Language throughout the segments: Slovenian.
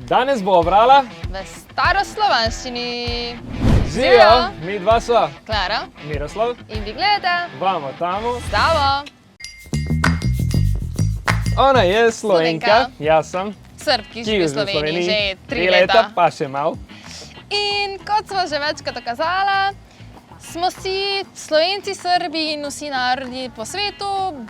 Danes bo obrala v staroslovanščini. Živijo, mi dva sva Klara Miroslav in vi gledate Vamo tamo. Stavo. Ona je Slovenka, Slovenka. jaz sem, Srb, ki živi v Sloveniji že 3 leta, leta. pa še malo. In kot smo že večkrat dokazala, smo si Slovenci, Srbi in vsi narodi po svetu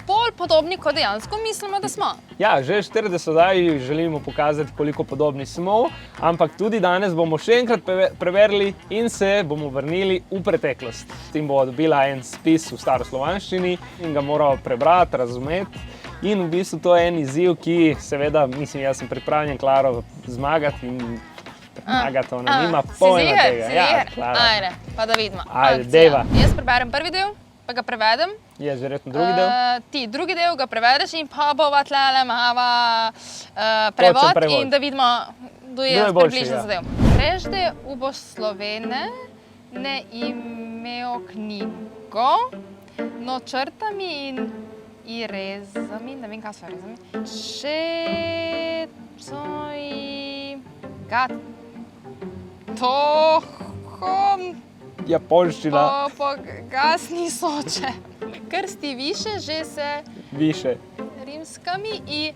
bolj podobni, kot dejansko mislimo, da smo. Ja, že 40 oddaji želimo pokazati, koliko podobni smo, ampak tudi danes bomo še enkrat preverili in se bomo vrnili v preteklost. S tem bo dobila en spis v staroslovanščini in ga moramo prebrati, razumeti. In v bistvu to je en izziv, ki seveda, mislim, jaz sem pripravljen Klaro zmagati in zmagati, ona nima pojma tega. Si ziher? Klara. Ajde, pa da vidimo. Ajde, Akcija. dejva. Jaz preberem prvi del, pa ga prevedem. Je verjetno drugi del? Ti drugi del ga prevedeš in pa bova tlele mava prevod prevod. in da vidimo, kdo je Kdo je boljši, približno ja. zadev. Prežde ubo Slovene ne imeo knjigo, no črtami in rezami, ne vem, kaj so rezami, čecoj gat tohom Japonščina, pogasni soče. Krsti više, že se više. rimskami i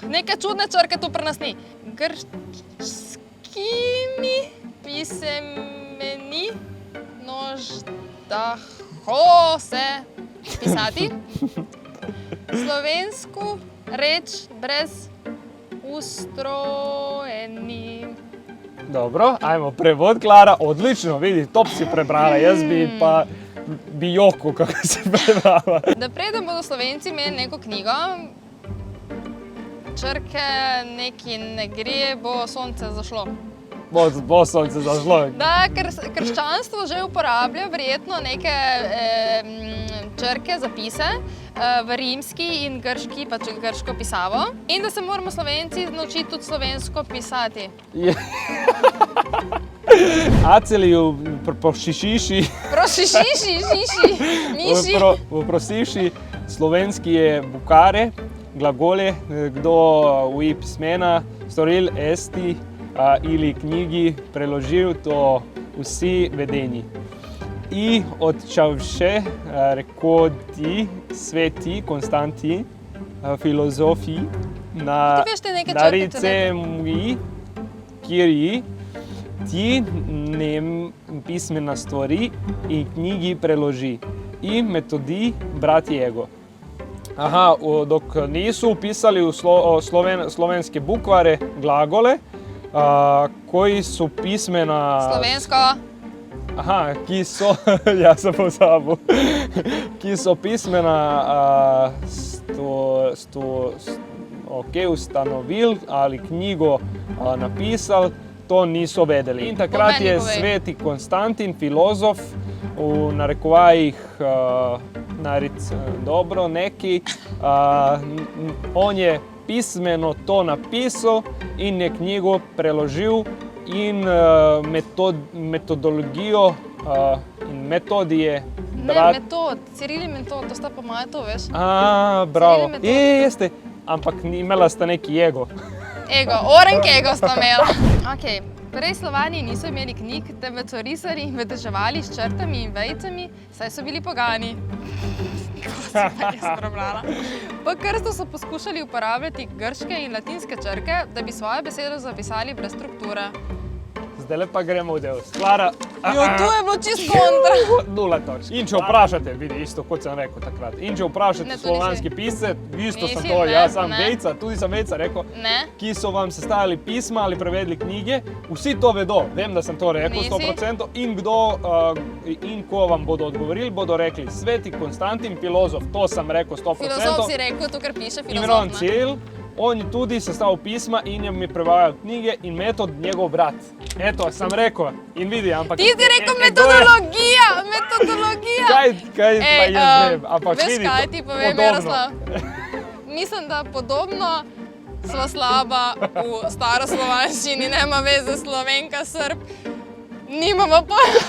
neke čudne črke tu pri nas ni. Grškimi pisemeni noždaho se pisati. Slovensku reč brez ustrojeni. Dobro, ajmo prevod, Klara, odlično, vidi, top si prebrala, jaz bi jokal, kako si prebrala. Da preden bodo Slovenci imeli neko knjigo, črke neki ne gre, bo sonce zašlo. Bo sonce zašlo. Da, krščanstvo že uporablja verjetno neke črke, zapise v rimski in grški, pač grško pisavo. In da se moramo Slovenci naučiti tudi slovensko pisati. Aceliju prošišiši, Miši. Vprosiši, slovenski je bukare, glagole, kdo uji pismena, storil esti ili knjigi, preložil to vsi vedeni. I odčavše rekodi sveti Konstantin, filozofi na recemui, kiri ti nem pismena stvari in knjigi preloži. I metodi brat jego. Aha, dok nisu upisali u slovenske bukvare, glagole, koji su pismena... Slovensko. Aha, ki so, ja sam pozabil, ki so pismena ustanovil ali knjigo napisal, to niso vedeli. In takrat je sveti Konstantin, filozof, v narekovajih dobro neki, on je pismeno to napisal in je knjigo preložil in metodologijo in metodije. Ne, metod, Ciril in Metod, to sta po moje to, veš? Bravo. Jeste, ampak imela sta neki ego. Ego, orenk ego sta imela. Okej, prej Slovani niso imeli knjig, temveč so risali in vedeževali s črtami in vejicami, saj so bili pogani. Po krstu so poskušali uporabljati grške in latinske črke, da bi svojo besedo zapisali brez strukture. Zdaj pa gremo v del. Klara, Jo, tu je bilo čisto kontra. 0 točk. In če vprašate, vidi, isto kot sem rekel takrat, in če vprašate slovanski pisce, isto sem to, jaz sam vejca, tudi sem vejca rekel, ki so vam sestavili pisma ali prevedli knjige, vsi to vedo, vem, da sem to rekel 100%, in kdo, in ko vam bodo odgovorili, bodo rekli sveti Konstantin, filozof, to sem rekel 100%. Filozof si rekel, tukaj piše filozof. Imran Ciril, on je tudi sestavil pisma in je mi prevajal knjige in Metod njegov brat. Eto, sem rekel in vidi, ampak... Ti si rekel metodologija! Kaj pa jaz vem, ampak veš vidi, kaj ti povem, podobno. Miroslav? Mislim, da podobno sva slaba v staroslovanščini, nema veze Slovenka, Srb. Nimamo pojma.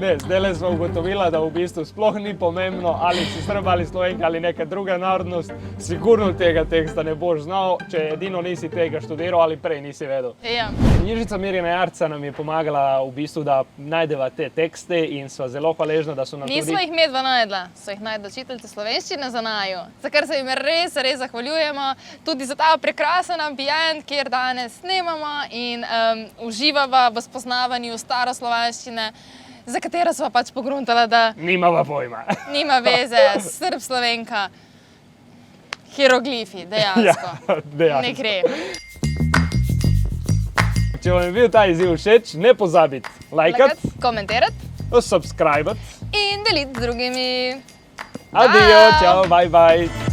Ne, zdaj smo ugotovila, da v bistvu sploh ni pomembno, ali si Srb ali Slovenka ali neka druga narodnost. Sigurno tega teksta ne boš znal, če edino nisi tega študiral ali prej nisi vedel. Ja. Knjižnica Mirjana Jarca nam je pomagala v bistvu, da najdeva te tekste in sva zelo hvaležna, da so nam tudi... Nismo jih medva najdla, so jih najdla učiteljice slovenščine za naju, za kar se jim res zahvaljujemo, tudi za ta prekrasen ambient, kjer danes snemamo in uživava v spoznavanju staroslovanščine, za katero sva pač pogruntala, da Nimava pojma. nima veze, Srb, Slovenka, hieroglifi, dejansko. Ja, dejansko. Ne gre. Če vam je bil ta izziv všeč, ne pozabite lajkati, Komentirati subscribati. in deliti z drugimi. Adijo, Bye. čau, bye bye.